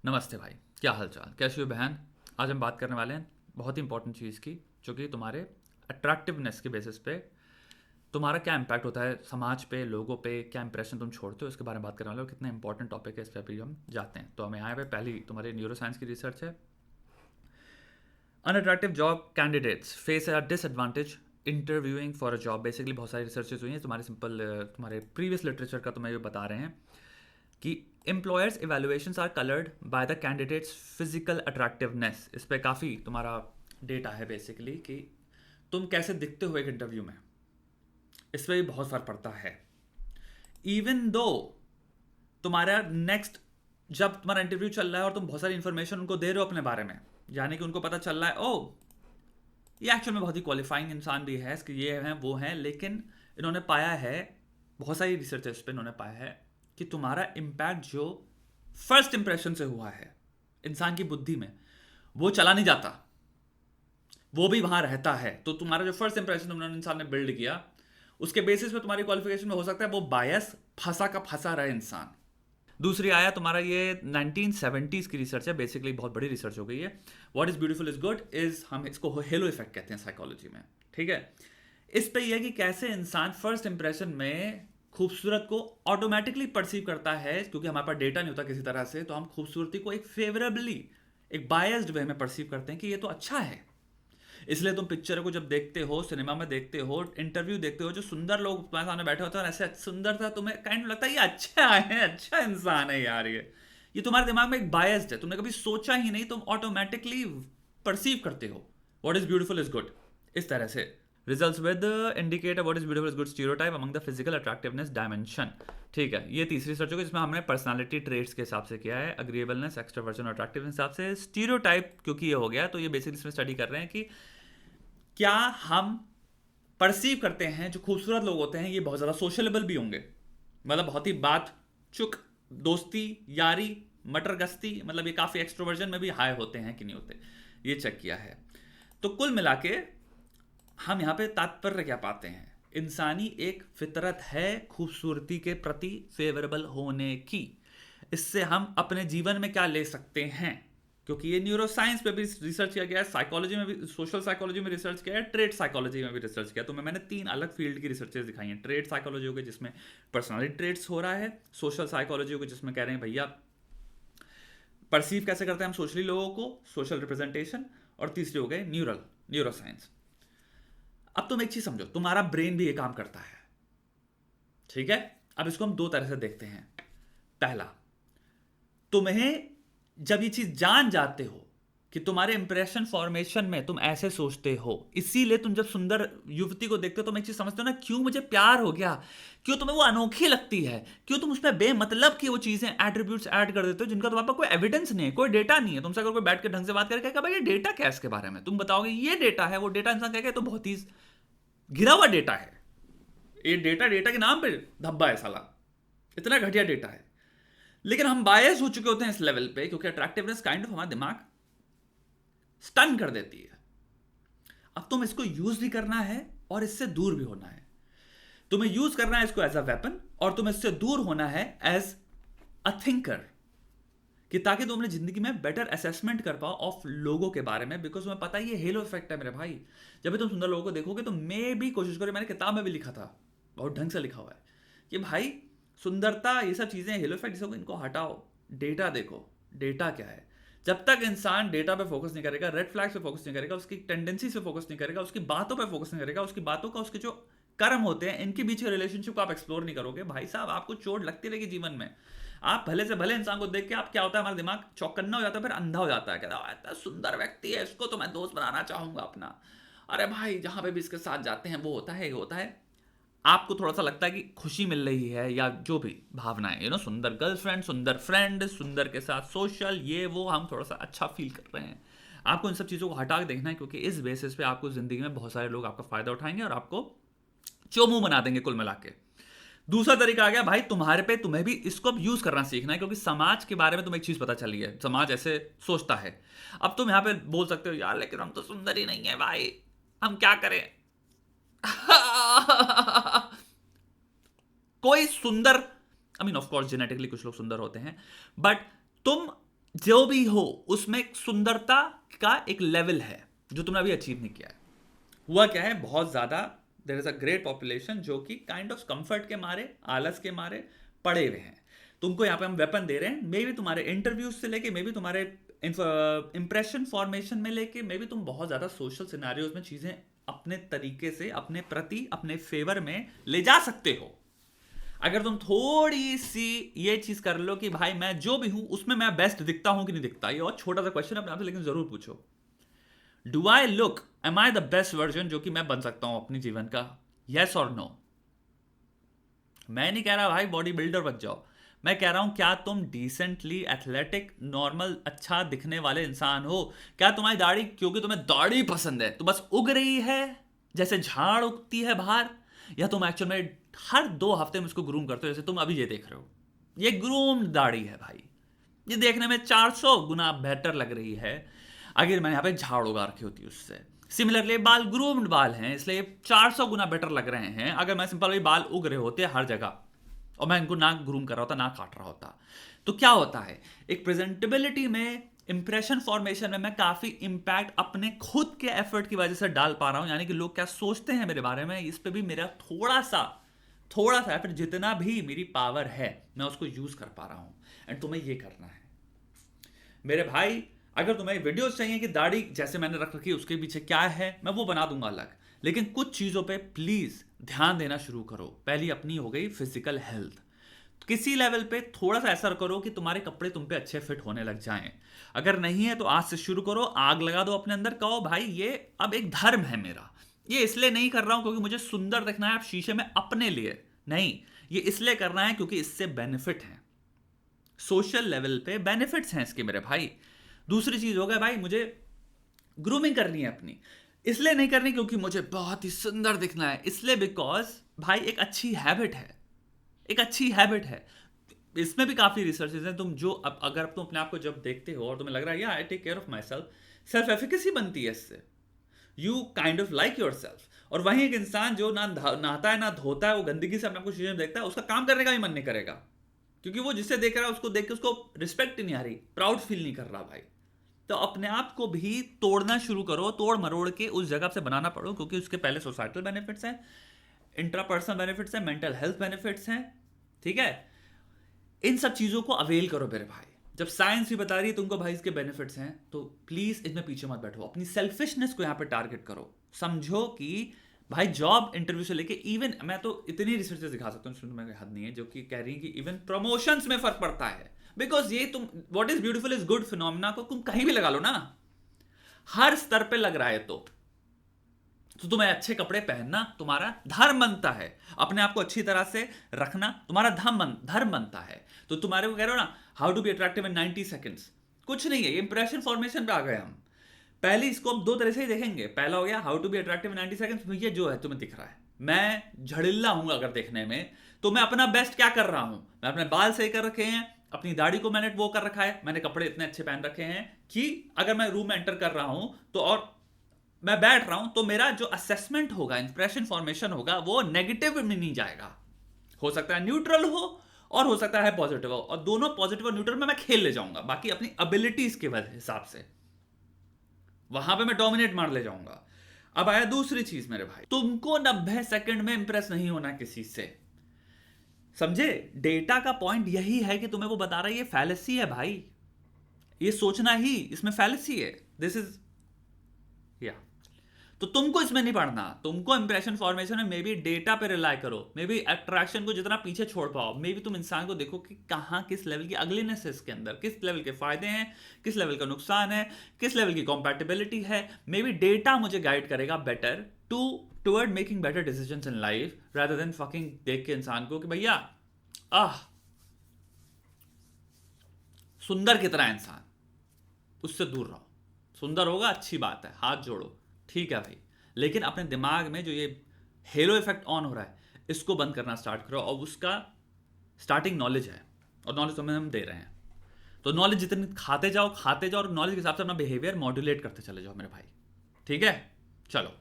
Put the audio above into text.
नमस्ते भाई, क्या हाल चाल, कैसी हो बहन। आज हम बात करने वाले हैं बहुत ही इंपॉर्टेंट चीज़ की, जो कि तुम्हारे अट्रैक्टिवनेस के बेसिस पे तुम्हारा क्या इम्पैक्ट होता है समाज पे, लोगों पे, क्या इंप्रेशन तुम छोड़ते हो, इसके बारे में बात करने वाले हो। कितना इंपॉर्टेंट टॉपिक है, इस पर अभी हम जाते हैं। तो हमें यहाँ पे पहली तुम्हारी न्यूरो साइंस की रिसर्च है। Unattractive job candidates face a disadvantage interviewing for a job. Basically बहुत सारी रिसर्चेज हुई हैं, तुम्हारे सिंपल तुम्हारे प्रीवियस लिटरेचर का तुम्हें ये बता रहे हैं कि employers evaluations are coloured by the candidates physical attractiveness. इस पर काफ़ी तुम्हारा डेटा है बेसिकली कि तुम कैसे दिखते हो एक इंटरव्यू में, इस पर भी बहुत फर्क पड़ता है। इवन दो तुम्हारा नेक्स्ट, जब तुम्हारा इंटरव्यू चल रहा है और तुम बहुत सारी इंफॉर्मेशन उनको दे रहे हो अपने बारे में, यानी कि उनको पता चल रहा है ओ ये एक्चुअल में बहुत ही क्वालिफाइंग इंसान भी है, इसके ये हैं वो हैं, लेकिन इन्होंने पाया है, बहुत सारी रिसर्चेस पे इन्होंने पाया है कि तुम्हारा इम्पैक्ट जो फर्स्ट इंप्रेशन से हुआ है इंसान की बुद्धि में, वो चला नहीं जाता, वो भी वहां रहता है। तो तुम्हारा जो फर्स्ट इंप्रेशन तुमने इंसान ने बिल्ड किया, उसके बेसिस पे तुम्हारी क्वालिफिकेशन में हो सकता है वो बायस फंसा का फंसा रहे इंसान। दूसरी आया तुम्हारा ये 1970s की रिसर्च है, बेसिकली बहुत बड़ी रिसर्च हो गई है। What is beautiful is good is, हम इसको हेलो इफेक्ट कहते हैं साइकोलॉजी में, ठीक है। इस पे यह है कि कैसे इंसान फर्स्ट इंप्रेशन में खूबसूरत को ऑटोमेटिकली परसीव करता है, क्योंकि हमारे पास डेटा नहीं होता किसी तरह से, तो हम खूबसूरती को एक फेवरेबली, एक बायस्ड वे में परसीव करते हैं कि ये तो अच्छा है। इसलिए तुम पिक्चर को जब देखते हो, सिनेमा में देखते हो, इंटरव्यू देखते हो, जो सुंदर लोग तुम्हारे सामने बैठे होते हैं, ऐसे सुंदर था, तुम्हें काइंड लगता है ये अच्छा है, अच्छा इंसान है यार। ये तुम्हारे दिमाग में एक बायस्ड है, तुमने कभी सोचा ही नहीं, तुम ऑटोमेटिकली परसीव करते हो what is beautiful is good इस तरह से। Results with indicate what is beautiful is good stereotype among the physical attractiveness dimension. ठीक है, ये तीसरी सर्च होगी जिसमें हमने पर्सनालिटी ट्रेट्स के हिसाब से किया है, अग्रीएबलनेस, एक्सट्रोवर्जन, अट्रैक्टिवनेस के हिसाब से। स्टीरियोटाइप क्योंकि ये हो गया, तो ये बेसिकली इसमें स्टडी कर रहे हैं कि क्या हम परसीव करते हैं जो खूबसूरत लोग होते हैं ये बहुत ज़्यादा सोशलेबल भी होंगे, मतलब बहुत ही बात चुक, दोस्ती यारी, मटर गश्ती, मतलब ये काफ़ी एक्सट्रोवर्जन में भी हाई होते हैं कि नहीं होते, ये चेक किया है। तो कुल मिला के हम यहाँ पे तात्पर्य क्या पाते हैं, इंसानी एक फितरत है खूबसूरती के प्रति फेवरेबल होने की। इससे हम अपने जीवन में क्या ले सकते हैं, क्योंकि ये न्यूरो साइंस पे भी रिसर्च किया गया है, साइकोलॉजी में भी, सोशल साइकोलॉजी में रिसर्च किया है, ट्रेड साइकोलॉजी में भी रिसर्च किया। तो मैंने 3 अलग फील्ड की रिसर्चेस दिखाई हैं। ट्रेड साइकोलॉजी हो गई जिसमें पर्सनालिटी ट्रेड्स हो रहा है, सोशल साइकोलॉजी हो गई जिसमें कह रहे हैं भैया परसीव कैसे करते हैं हम सोशली लोगों को, सोशल रिप्रेजेंटेशन, और तीसरी हो गई न्यूरो साइंस। अब तुम एक चीज समझो, तुम्हारा ब्रेन भी ये काम करता है, ठीक है। अब इसको हम 2 तरह से देखते हैं। पहला, तुम्हें जब ये चीज जान जाते हो कि तुम्हारे इंप्रेशन फॉर्मेशन में तुम ऐसे सोचते हो, इसीलिए तुम जब सुंदर युवती को देखते हो तुम एक चीज समझते हो ना, क्यों मुझे प्यार हो गया, क्यों तुम्हें वो अनोखी लगती है, क्यों तुम उसमें बेमतलब की वो चीजें एट्रीब्यूट्स ऐड कर देते हो जिनका तुम्हारे पास कोई एविडेंस नहीं है, कोई डेटा नहीं है। तुमसे अगर कोई बैठ के ढंग से बात करके कहेगा भाई ये डेटा क्या है इसके बारे में, तुम बताओगे ये डेटा है, वो डेटा इंसान कहेगा तो बहुत ही घिरा हुआ डेटा है, ये डेटा डेटा के नाम पे धब्बा है साला, इतना घटिया डेटा है। लेकिन हम बायस हो चुके होते हैं इस लेवल पे, क्योंकि अट्रैक्टिवनेस काइंड ऑफ हमारा दिमाग स्टन कर देती है। अब तुम इसको यूज भी करना है और इससे दूर भी होना है। तुम्हें यूज करना है इसको एज अ वेपन, और तुम्हें इससे दूर होना है एज अ थिंकर, कि ताकि तुम अपनी जिंदगी में बेटर असेसमेंट कर पाओ ऑफ लोगों के बारे में। बिकॉज तुम्हें पता है ये हेलो इफेक्ट है मेरे भाई। जब भी तुम सुंदर लोगों को देखोगे तो मैं भी कोशिश करो, मैंने किताब में भी लिखा था, बहुत ढंग से लिखा हुआ है कि भाई सुंदरता ये सब चीजें हेलो इफेक्ट, इनको हटाओ, डेटा देखो, डेटा क्या है। जब तक इंसान डेटा पे फोकस नहीं करेगा, रेड फ्लैग्स पे फोकस नहीं करेगा, उसकी टेंडेंसी से फोकस नहीं करेगा, उसकी बातों पे फोकस नहीं करेगा, उसकी बातों का, उसके जो कर्म होते हैं इनके बीच के रिलेशनशिप को आप एक्सप्लोर नहीं करोगे, भाई साहब आपको चोट लगती रहेगी जीवन में। आप भले से भले इंसान को देख के, आप क्या होता है, हमारा दिमाग चौकन्ना हो जाता है, फिर अंधा हो जाता है, कहता है इतना सुंदर व्यक्ति है, इसको तो मैं दोस्त बनाना चाहूंगा अपना, अरे भाई जहां पे भी इसके साथ जाते हैं वो होता है, ये होता है। आपको थोड़ा सा लगता है कि खुशी मिल रही है, या जो भी भावनाएं, सुंदर गर्लफ्रेंड, सुंदर फ्रेंड, सुंदर के साथ सोशल, ये वो, हम थोड़ा सा अच्छा फील कर रहे हैं। आपको इन सब चीज़ों को हटा के देखना है, क्योंकि इस बेसिस पे आपको ज़िंदगी में बहुत सारे लोग आपका फ़ायदा उठाएंगे और आपको चोमू बना देंगे कुल मिला के। दूसरा तरीका आ गया भाई तुम्हारे पे, तुम्हें भी इसको अब यूज करना सीखना है, क्योंकि समाज के बारे में तुम्हें एक चीज पता चली है, समाज ऐसे सोचता है। अब तुम यहां पे बोल सकते हो यार लेकिन हम तो सुंदर ही नहीं है भाई, हम क्या करें। कोई सुंदर, I mean of course genetically कुछ लोग सुंदर होते हैं, बट तुम जो भी हो उसमें एक सुंदरता का एक लेवल है जो तुमने अभी अचीव नहीं किया है। हुआ क्या है, बहुत ज्यादा there is a great population जो कि काइंड ऑफ कंफर्ट के मारे, आलस के मारे पड़े हुए हैं। तुमको यहाँ पे हम वेपन दे रहे हैं, मे भी तुम्हारे इंटरव्यूज से लेके, मे भी तुम्हारे इंप्रेशन फॉर्मेशन में लेके, मे भी तुम बहुत ज्यादा सोशल सिनेरियोज में चीजें अपने तरीके से अपने प्रति, अपने फेवर में ले जा सकते हो। अगर तुम थोड़ी सी ये चीज कर लो कि भाई मैं जो भी हूं उसमें मैं बेस्ट दिखता हूं कि नहीं दिखता, ये और छोटा सा क्वेश्चन अपने आप से लेकिन जरूर पूछो, do I look, am I the best version जो कि मैं बन सकता हूं अपने जीवन का, यस और नो। मैं नहीं कह रहा भाई बॉडी बिल्डर बन जाओ, मैं कह रहा हूं क्या तुम डिसेंटली एथलेटिक नॉर्मल अच्छा दिखने वाले इंसान हो? क्या तुम्हारी दाढ़ी, क्योंकि तुम्हें दाढ़ी पसंद है तो बस उग रही है जैसे झाड़ उगती है बाहर, या तुम एक्चुअल में हर 2 हफ्ते में उसको ग्रूम करते हो? जैसे तुम अभी ये देख रहे हो, ये ग्रूम्ड दाढ़ी है भाई, ये देखने में 400 गुना बेहतर लग रही है अगर मैंने यहाँ पे झाड़ उगा रखी होती उससे। सिमिलरली बाल ग्रूम्ड बाल हैं इसलिए 400 गुना बेटर लग रहे हैं अगर मैं सिंपल बाल उग रहे होते हर जगह और मैं इनको ना ग्रूम कर रहा होता, ना काट रहा होता। तो क्या होता है, एक प्रेजेंटेबिलिटी में, इंप्रेशन फॉर्मेशन में मैं काफी इंपैक्ट अपने खुद के एफर्ट की वजह से डाल पा रहा हूं, यानी कि लोग क्या सोचते हैं मेरे बारे में, इस पे भी मेरा थोड़ा सा फिर जितना भी मेरी पावर है मैं उसको यूज कर पा रहा हूं। एंड तुम्हें ये करना है मेरे भाई। अगर तुम्हें वीडियोस चाहिए कि दाढ़ी जैसे मैंने रख रखी है उसके पीछे क्या है, मैं वो बना दूंगा अलग, लेकिन कुछ चीजों पे प्लीज ध्यान देना शुरू करो। पहली अपनी हो गई फिजिकल हेल्थ, किसी लेवल पे थोड़ा सा ऐसा करो कि तुम्हारे कपड़े तुम पे अच्छे फिट होने लग जाएं। अगर नहीं है तो आज से शुरू करो, आग लगा दो अपने अंदर, कहो भाई ये अब एक धर्म है मेरा, ये इसलिए नहीं कर रहा हूं क्योंकि मुझे सुंदर दिखना है आप शीशे में अपने लिए, नहीं, ये इसलिए करना है क्योंकि इससे बेनिफिट है, सोशल लेवल पे बेनिफिट्स हैं इसके मेरे भाई। दूसरी चीज हो गया भाई, मुझे ग्रूमिंग करनी है अपनी, इसलिए नहीं करनी क्योंकि मुझे बहुत ही सुंदर दिखना है, इसलिए बिकॉज भाई एक अच्छी हैबिट है, एक अच्छी हैबिट है। इसमें भी काफी रिसर्चेज हैं, तुम जो अगर तुम अपने आप को जब देखते हो और तुम्हें लग रहा है या I take care of myself, self efficacy बनती है इससे, you kind of like yourself. और वहीं एक इंसान जो ना नहाता है ना धोता है, वो गंदगी से अपने आप को शीशे में देखता है, उसका काम करने का भी मन नहीं करेगा क्योंकि वो जिससे देख रहा है उसको देख के उसको रिस्पेक्ट नहीं आ रही, प्राउड फील नहीं कर रहा भाई। तो अपने आप को भी तोड़ना शुरू करो, तोड़ मरोड़ के उस जगह से बनाना पड़ो, क्योंकि उसके पहले सोसाइटल बेनिफिट्स हैं, इंट्रापर्सनल बेनिफिट्स हैं, मेंटल हेल्थ बेनिफिट्स हैं, ठीक है। इन सब चीजों को अवेल करो मेरे भाई। जब साइंस भी बता रही है तुमको भाई इसके बेनिफिट्स हैं, तो प्लीज इनमें पीछे मत बैठो, अपनी सेल्फिशनेस को यहां पे टारगेट करो। समझो कि भाई जॉब इंटरव्यू से लेके इवन, मैं तो इतनी रिसर्चेस दिखा सकता हूँ, इसमें कोई हद नहीं है, जो कि कह रही है कि इवन प्रमोशंस में फर्क पड़ता है। बिकॉज ये तुम what is beautiful is good phenomena को तुम कहीं भी लगा लो ना, हर स्तर पे लग रहा है, तो तुम्हें अच्छे कपड़े पहनना तुम्हारा धर्म बनता है, अपने आप को अच्छी तरह से रखना तुम्हारा धर्म बनता है। तो तुम्हारे को कह रहे हो ना, how to be attractive in 90 seconds, कुछ नहीं है, इंप्रेशन फॉर्मेशन पे आ गए हम। पहले इसको हम 2 तरह से ही देखेंगे, पहला हो गया how to be attractive in 90 seconds, ये जो है तुम्हें दिख रहा है, मैं झड़िल्ला हूं अगर देखने में, तो मैं अपना बेस्ट क्या कर रहा हूं, मैं अपने बाल सही कर रखे हैं, अपनी दाढ़ी को मैंने वो कर रखा है, मैंने कपड़े इतने अच्छे पहन रखे हैं कि अगर मैं रूम में एंटर कर रहा हूं तो और मैं बैठ रहा हूं तो मेरा जो असेसमेंट होगा, इंप्रेशन फॉर्मेशन होगा, वो नेगेटिव में नहीं जाएगा, हो सकता है न्यूट्रल हो और हो सकता है पॉजिटिव हो, और दोनों पॉजिटिव और न्यूट्रल में मैं खेल ले जाऊंगा, बाकी अपनी एबिलिटीज के हिसाब से वहां पे मैं डोमिनेट मार ले जाऊंगा। अब आया दूसरी चीज मेरे भाई, तुमको 90 सेकंड में इंप्रेस नहीं होना किसी से, समझे? डेटा का पॉइंट यही है कि तुम्हें वो बता रहा है ये फैलेसी है भाई, ये सोचना ही इसमें फैलेसी है, दिस इज या। तो तुमको इसमें नहीं पढ़ना, तुमको इंप्रेशन फॉर्मेशन में मे बी डेटा पे रिलाई करो, मे बी अट्रैक्शन को जितना पीछे छोड़ पाओ, मे बी तुम इंसान को देखो कि कहां किस लेवल की अगलीनेस है इसके अंदर, किस लेवल के फायदे हैं, किस लेवल का नुकसान है, किस लेवल की कॉम्पैटिबिलिटी है। मे बी डेटा मुझे गाइड करेगा better toward making better decisions in life, rather than fucking देख के इंसान को कि भैया सुंदर कितना है इंसान, उससे दूर रहो। सुंदर होगा अच्छी बात है, हाथ जोड़ो, ठीक है भाई, लेकिन अपने दिमाग में जो ये हेलो इफेक्ट ऑन हो रहा है इसको बंद करना स्टार्ट करो, और उसका स्टार्टिंग नॉलेज है, और नॉलेज तुम्हें हम दे रहे हैं, तो नॉलेज जितनी खाते जाओ और नॉलेज के हिसाब से अपना बिहेवियर मॉड्यूलेट करते चले जाओ मेरे भाई, ठीक है? चलो।